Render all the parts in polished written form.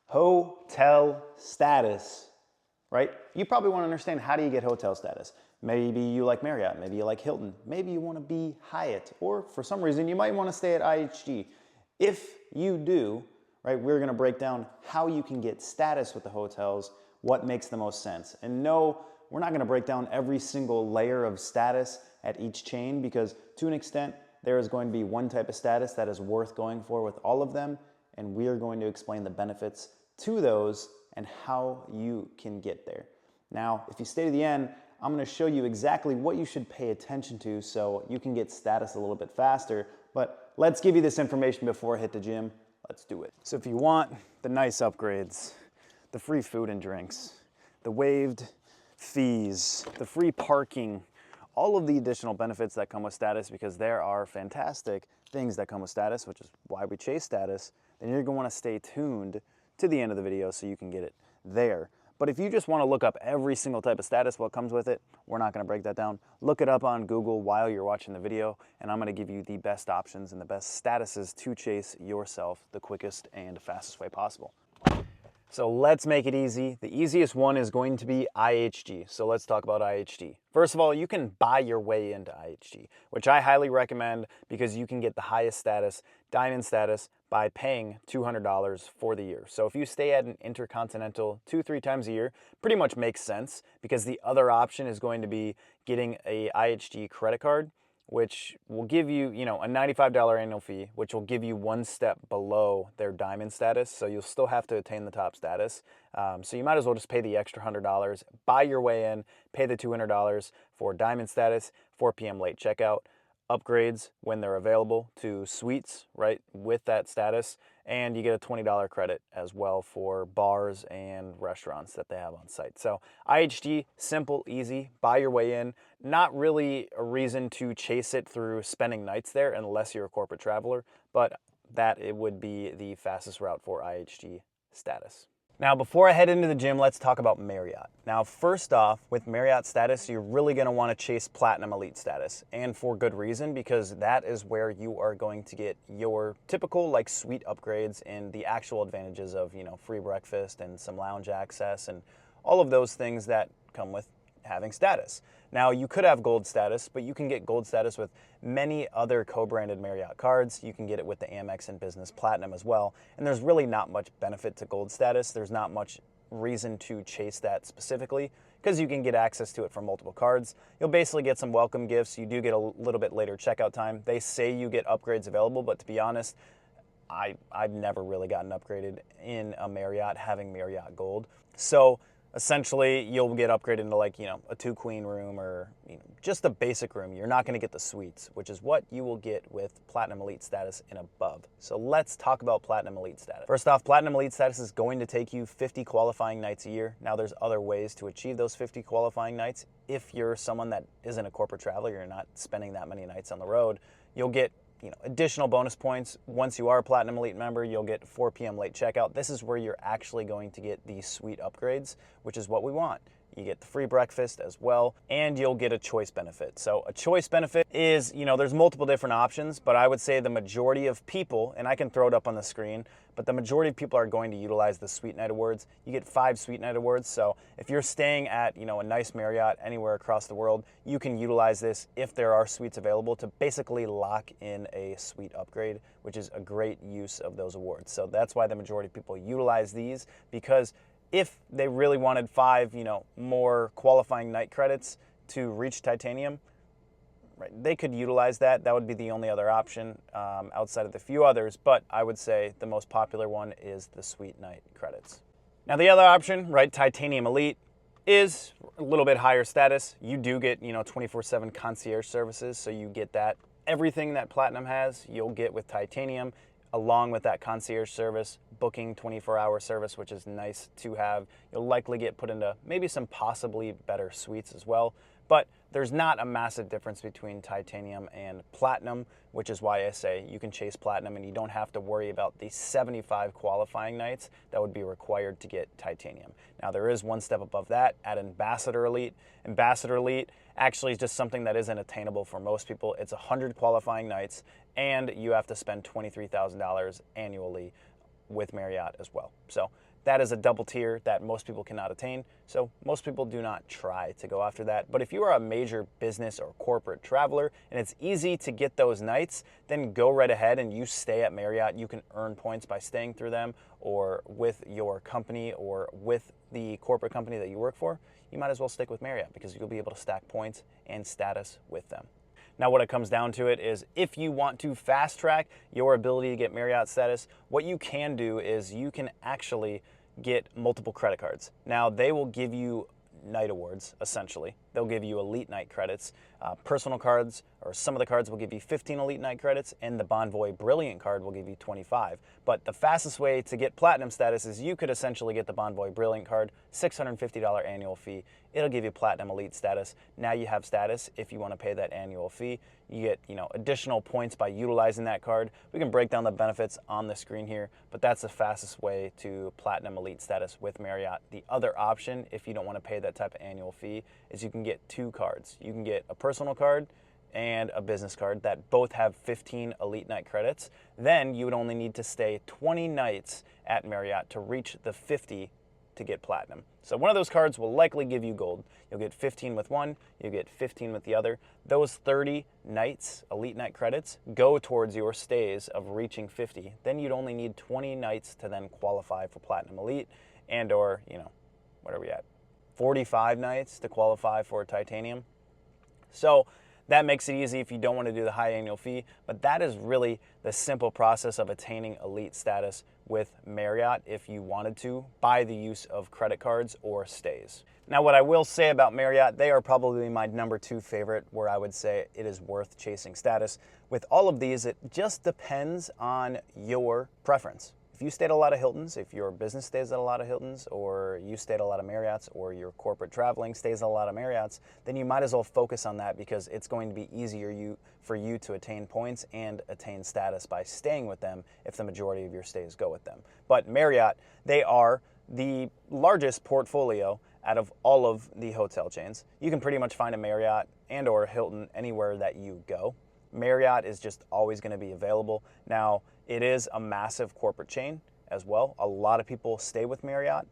Hotel status, right? You probably want to understand, how do you get hotel status? Maybe you like Marriott, maybe you like Hilton, maybe you want to be Hyatt, or for some reason you might want to stay at IHG. If you do, right, we're going to break down how you can get status with the hotels, what makes the most sense. And no, we're not going to break down every single layer of status at each chain, because to an extent, there is going to be one type of status that is worth going for with all of them, and we are going to explain the benefits to those and how you can get there. Now, if you stay to the end, I'm going to show you exactly what you should pay attention to so you can get status a little bit faster. But let's give you this information before I hit the gym. Let's do it. So if you want the nice upgrades, the free food and drinks, the waived fees, the free parking, all of the additional benefits that come with status, because there are fantastic things that come with status, which is why we chase status, then you're going to want to stay tuned to the end of the video so you can get it there. But if you just want to look up every single type of status, what comes with it, we're not going to break that down. Look it up on Google while you're watching the video, and I'm going to give you the best options and the best statuses to chase yourself the quickest and fastest way possible. So let's make it easy. The easiest one is going to be IHG. So let's talk about IHG. First of all, you can buy your way into IHG, which I highly recommend, because you can get the highest status, diamond status, by paying $200 for the year. So if you stay at an Intercontinental 2-3 times a year, pretty much makes sense, because the other option is going to be getting a IHG credit card, which will give you, a $95 annual fee, which will give you one step below their diamond status. So you'll still have to attain the top status. So you might as well just pay the extra $100, buy your way in, pay the $200 for diamond status, 4 p.m. late checkout, upgrades when they're available to suites, right, with that status, and you get a $20 credit as well for bars and restaurants that they have on site. So IHG, simple, easy, buy your way in. Not really a reason to chase it through spending nights there unless you're a corporate traveler, but that it would be the fastest route for IHG status. Now, before I head into the gym, let's talk about Marriott. Now, first off, with Marriott status, you're really going to want to chase Platinum Elite status, and for good reason, because that is where you are going to get your typical suite upgrades and the actual advantages of, free breakfast and some lounge access and all of those things that come with having status. Now, you could have gold status, but you can get gold status with many other co-branded Marriott cards. You can get it with the Amex and Business Platinum as well. And there's really not much benefit to gold status. There's not much reason to chase that specifically, because you can get access to it from multiple cards. You'll basically get some welcome gifts. You do get a little bit later checkout time. They say you get upgrades available, but to be honest, I've never really gotten upgraded in a Marriott having Marriott Gold. So essentially, you'll get upgraded into a 2-queen room or just a basic room. You're not going to get the suites, which is what you will get with Platinum Elite status and above. So let's talk about Platinum Elite status. First off, Platinum Elite status is going to take you 50 qualifying nights a year. Now, there's other ways to achieve those 50 qualifying nights. If you're someone that isn't a corporate traveler, you're not spending that many nights on the road, you'll get additional bonus points. Once you are a Platinum Elite member, you'll get 4 p.m. late checkout. This is where you're actually going to get the suite upgrades, which is what we want. You get the free breakfast as well, and you'll get a choice benefit. So a choice benefit is, there's multiple different options, but I would say the majority of people, and I can throw it up on the screen, but the majority of people are going to utilize the Suite Night Awards. You get 5 Suite Night Awards, so if you're staying at, a nice Marriott anywhere across the world, you can utilize this if there are suites available to basically lock in a suite upgrade, which is a great use of those awards. So that's why the majority of people utilize these, because if they really wanted 5, more qualifying night credits to reach titanium, right, they could utilize that. That would be the only other option outside of the few others, but I would say the most popular one is the Suite Night credits. Now, the other option, right, Titanium Elite, is a little bit higher status. You do get, 24/7 concierge services, so you get that. Everything that Platinum has, you'll get with Titanium, along with that concierge service, booking 24-hour service, which is nice to have. You'll likely get put into maybe some possibly better suites as well, but there's not a massive difference between Titanium and Platinum, which is why I say you can chase Platinum and you don't have to worry about the 75 qualifying nights that would be required to get Titanium. Now, there is one step above that at Ambassador Elite. Ambassador Elite actually is just something that isn't attainable for most people. It's 100 qualifying nights, and you have to spend $23,000 annually with Marriott as well. So that is a double tier that most people cannot attain, so most people do not try to go after that. But if you are a major business or corporate traveler and it's easy to get those nights, then go right ahead and you stay at Marriott. You can earn points by staying through them or with your company or with the corporate company that you work for. You might as well stick with Marriott because you'll be able to stack points and status with them. Now, what it comes down to it is if you want to fast track your ability to get Marriott status, what you can do is you can actually get multiple credit cards. Now, they will give you night awards, essentially. They'll give you elite night credits. Personal cards, or some of the cards will give you 15 elite night credits, and the Bonvoy Brilliant card will give you 25. But the fastest way to get platinum status is you could essentially get the Bonvoy Brilliant card, $650 annual fee. It'll give you platinum elite status. Now you have status if you want to pay that annual fee. You get, additional points by utilizing that card. We can break down the benefits on the screen here, but that's the fastest way to platinum elite status with Marriott. The other option, if you don't want to pay that type of annual fee, is you can get 2 cards. You can get a personal card and a business card that both have 15 elite night credits. Then you would only need to stay 20 nights at Marriott to reach the 50 to get platinum. So one of those cards will likely give you gold. You'll get 15 with one, you'll get 15 with the other. Those 30 nights, elite night credits, go towards your stays of reaching 50. Then you'd only need 20 nights to then qualify for platinum elite, and or, what are we at? 45 nights to qualify for titanium. So that makes it easy if you don't want to do the high annual fee, but that is really the simple process of attaining elite status with Marriott if you wanted to, by the use of credit cards or stays. Now, what I will say about Marriott, they are probably my number 2 favorite where I would say it is worth chasing status. With all of these, it just depends on your preference. If you stayed at a lot of Hiltons, if your business stays at a lot of Hiltons, or you stayed at a lot of Marriotts, or your corporate traveling stays at a lot of Marriotts, then you might as well focus on that because it's going to be easier for you to attain points and attain status by staying with them if the majority of your stays go with them. But Marriott, they are the largest portfolio out of all of the hotel chains. You can pretty much find a Marriott and or Hilton anywhere that you go. Marriott is just always going to be available. Now, it is a massive corporate chain as well. A lot of people stay with Marriott,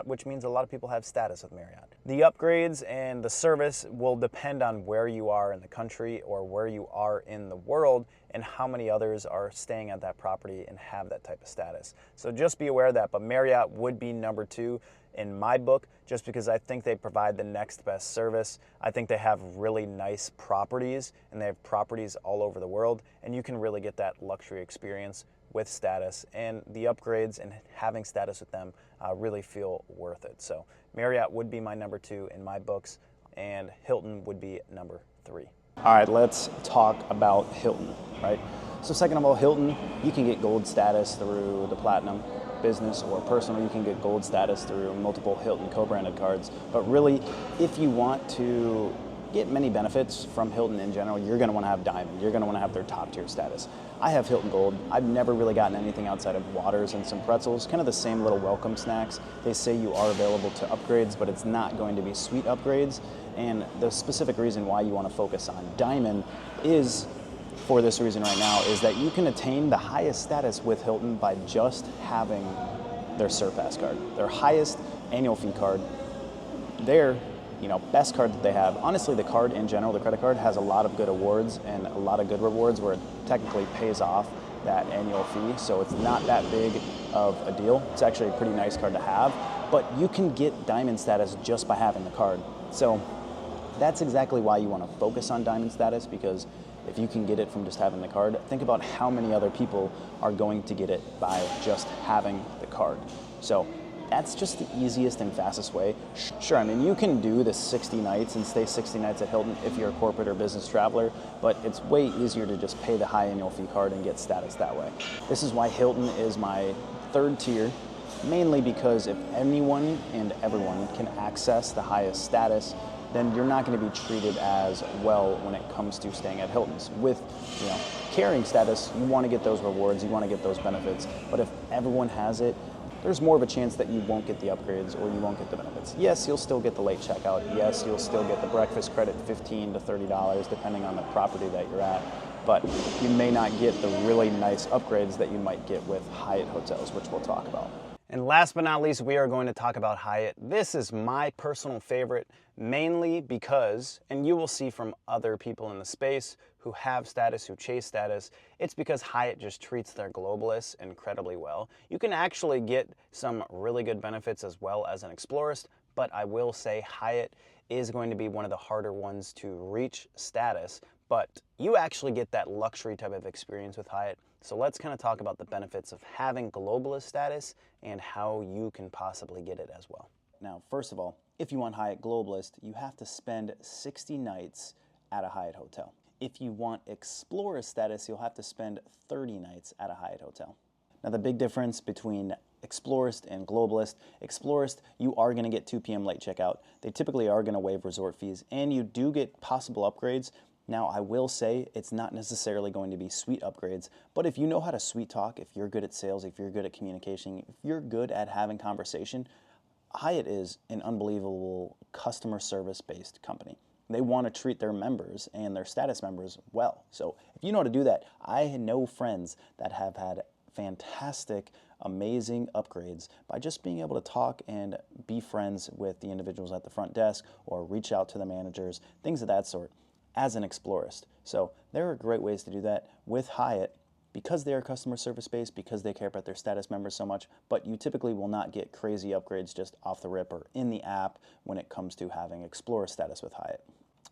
which means a lot of people have status with Marriott. The upgrades and the service will depend on where you are in the country or where you are in the world and how many others are staying at that property and have that type of status. So just be aware of that, but Marriott would be number 2 in my book, just because I think they provide the next best service. I think they have really nice properties, and they have properties all over the world, and you can really get that luxury experience with status, and the upgrades and having status with them really feel worth it. So Marriott would be my number 2 in my books, and Hilton would be number 3. All right, let's talk about Hilton, right? So second of all, Hilton, you can get gold status through the platinum business or personal. You can get gold status through multiple Hilton co-branded cards. But really, if you want to get many benefits from Hilton in general, you're going to want to have Diamond. You're going to want to have their top tier status. I have Hilton Gold. I've never really gotten anything outside of waters and some pretzels, kind of the same little welcome snacks. They say you are available to upgrades, but it's not going to be sweet upgrades. And the specific reason why you want to focus on Diamond is, for this reason right now, is that you can attain the highest status with Hilton by just having their Surpass card, their highest annual fee card, their best card that they have. Honestly, the card in general, the credit card, has a lot of good awards and a lot of good rewards where it technically pays off that annual fee, so it's not that big of a deal. It's actually a pretty nice card to have, but you can get Diamond status just by having the card. So that's exactly why you want to focus on Diamond status, because if you can get it from just having the card, think about how many other people are going to get it by just having the card. So that's just the easiest and fastest way. Sure, I mean, you can do the 60 nights and stay 60 nights at Hilton if you're a corporate or business traveler, but it's way easier to just pay the high annual fee card and get status that way. This is why Hilton is my 3rd tier, mainly because if anyone and everyone can access the highest status, then you're not going to be treated as well when it comes to staying at Hilton's. With carrying status, you want to get those rewards, you want to get those benefits, but if everyone has it, there's more of a chance that you won't get the upgrades or you won't get the benefits. Yes, you'll still get the late checkout. Yes, you'll still get the breakfast credit, $15 to $30, depending on the property that you're at, but you may not get the really nice upgrades that you might get with Hyatt hotels, which we'll talk about. And last but not least, we are going to talk about Hyatt. This is my personal favorite, mainly because, and you will see from other people in the space who have status, who chase status, it's because Hyatt just treats their globalists incredibly well. You can actually get some really good benefits as well as an explorist, but I will say Hyatt is going to be one of the harder ones to reach status, but you actually get that luxury type of experience with Hyatt. So let's kind of talk about the benefits of having globalist status and how you can possibly get it as well. Now, first of all, if you want Hyatt Globalist, you have to spend 60 nights at a Hyatt hotel. If you want Explorer status, you'll have to spend 30 nights at a Hyatt hotel. Now, the big difference between Explorist and Globalist, Explorist, you are going to get 2 p.m. late checkout. They typically are going to waive resort fees, and you do get possible upgrades. Now, I will say it's not necessarily going to be suite upgrades, but if you know how to sweet talk, if you're good at sales, if you're good at communication, if you're good at having conversation, Hyatt is an unbelievable customer service-based company. They want to treat their members and their status members well. So if you know how to do that, I know friends that have had fantastic, amazing upgrades by just being able to talk and be friends with the individuals at the front desk or reach out to the managers, things of that sort, as an explorist. So there are great ways to do that with Hyatt because they are customer service based, because they care about their status members so much, but you typically will not get crazy upgrades just off the rip or in the app when it comes to having Explorer status with Hyatt.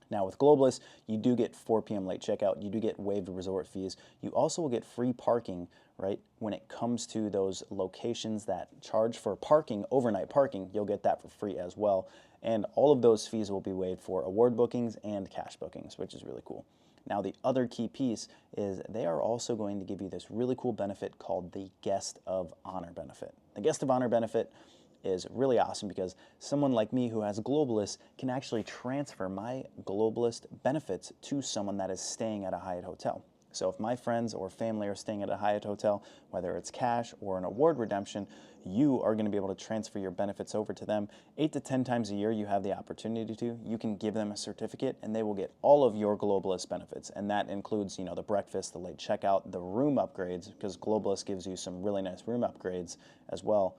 Now with Globalist, you do get 4 p.m. late checkout, you do get waived resort fees, you also will get free parking, right? When it comes to those locations that charge for parking, overnight parking, you'll get that for free as well. And all of those fees will be waived for award bookings and cash bookings, which is really cool. Now the other key piece is they are also going to give you this really cool benefit called the Guest of Honor benefit. The Guest of Honor benefit is really awesome because someone like me who has Globalist can actually transfer my Globalist benefits to someone that is staying at a Hyatt hotel. So if my friends or family are staying at a Hyatt hotel, whether it's cash or an award redemption, you are going to be able to transfer your benefits over to them. 8 to 10 times a year you have the opportunity to. You can give them a certificate and they will get all of your Globalist benefits. And that includes, you know, the breakfast, the late checkout, the room upgrades, because Globalist gives you some really nice room upgrades as well.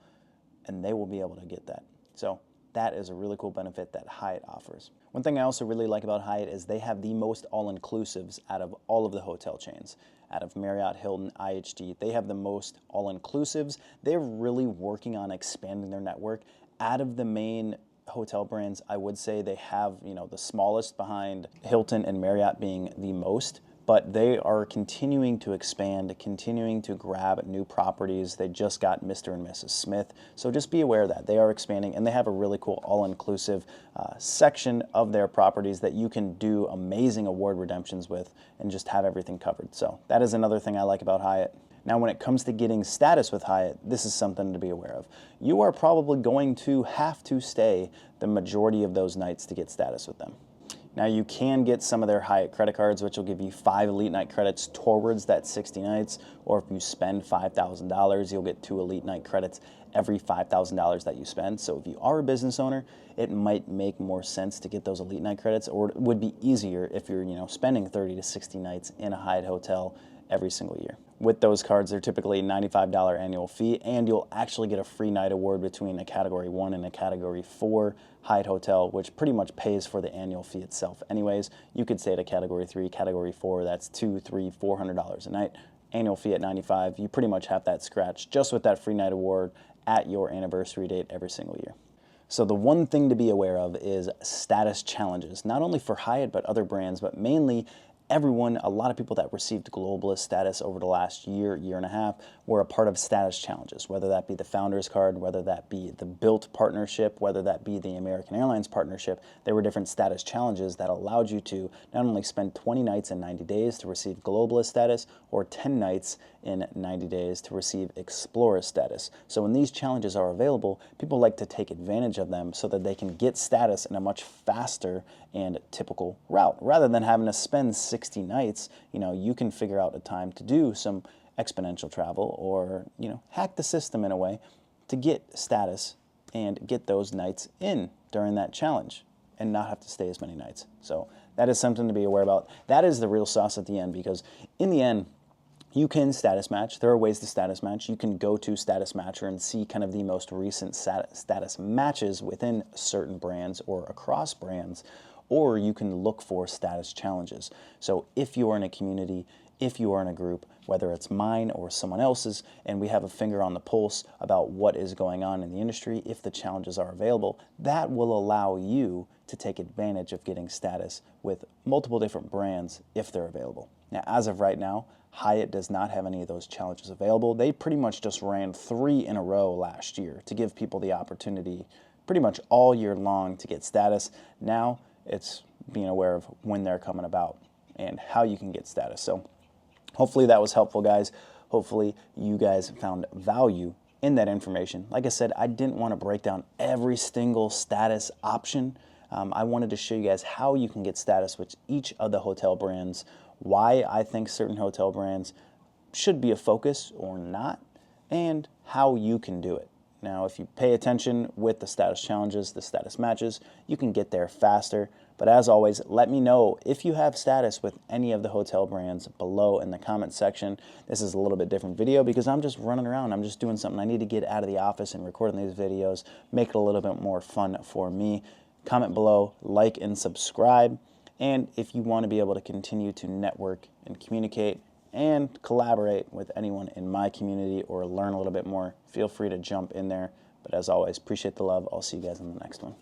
And they will be able to get that. So that is a really cool benefit that Hyatt offers. One thing I also really like about Hyatt is they have the most all-inclusives out of all of the hotel chains. Out of Marriott, Hilton, IHG, they have the most all-inclusives. They're really working on expanding their network. Out of the main hotel brands, I would say they have, you know, the smallest behind Hilton and Marriott being the most. But they are continuing to expand, continuing to grab new properties. They just got Mr. and Mrs. Smith. So just be aware of that. They are expanding and they have a really cool all-inclusive section of their properties that you can do amazing award redemptions with and just have everything covered. So that is another thing I like about Hyatt. Now, when it comes to getting status with Hyatt, this is something to be aware of. You are probably going to have to stay the majority of those nights to get status with them. Now you can get some of their Hyatt credit cards, which will give you 5 Elite Night credits towards that 60 nights, or if you spend $5,000, you'll get 2 Elite Night credits every $5,000 that you spend. So if you are a business owner, it might make more sense to get those Elite Night credits, or it would be easier if you're, you know, spending 30 to 60 nights in a Hyatt hotel every single year. With those cards, they're typically a $95 annual fee, and you'll actually get a free night award between a Category 1 and a Category 4 Hyatt hotel, which pretty much pays for the annual fee itself anyways. You could stay at a Category 3, Category 4, that's $200, $300, $400 a night. Annual fee at $95, you pretty much have that scratch just with that free night award at your anniversary date every single year. So the one thing to be aware of is status challenges, not only for Hyatt but other brands, but mainly everyone, a lot of people that received Globalist status over the last year, year and a half, were a part of status challenges, whether that be the Founders Card, whether that be the Built partnership, whether that be the American Airlines partnership. There were different status challenges that allowed you to not only spend 20 nights in 90 days to receive Globalist status, or 10 nights in 90 days to receive Explorer status. So when these challenges are available, people like to take advantage of them so that they can get status in a much faster and typical route. Rather than having to spend 60 nights, you know, you can figure out a time to do some exponential travel or, you know, hack the system in a way to get status and get those nights in during that challenge and not have to stay as many nights. So that is something to be aware about. That is the real sauce at the end, because in the end, you can status match. There are ways to status match. You can go to Status Matcher and see kind of the most recent status matches within certain brands or across brands, or you can look for status challenges. So if you are in a community, if you are in a group, whether it's mine or someone else's, and we have a finger on the pulse about what is going on in the industry, if the challenges are available, that will allow you to take advantage of getting status with multiple different brands if they're available. Now, as of right now, Hyatt does not have any of those challenges available. They pretty much just ran 3 in a row last year to give people the opportunity pretty much all year long to get status. Now it's being aware of when they're coming about and how you can get status. So hopefully that was helpful, guys. Hopefully you guys found value in that information. Like I said, I didn't want to break down every single status option. I wanted to show you guys how you can get status with each of the hotel brands, why I think certain hotel brands should be a focus or not, and how you can do it. Now, if you pay attention with the status challenges, the status matches, you can get there faster. But as always, let me know if you have status with any of the hotel brands below in the comment section. This is a little bit different video because I'm just running around. I'm just doing something. I need to get out of the office and recording these videos, make it a little bit more fun for me. Comment below, like and subscribe. And if you want to be able to continue to network and communicate and collaborate with anyone in my community or learn a little bit more, feel free to jump in there. But as always, appreciate the love. I'll see you guys in the next one.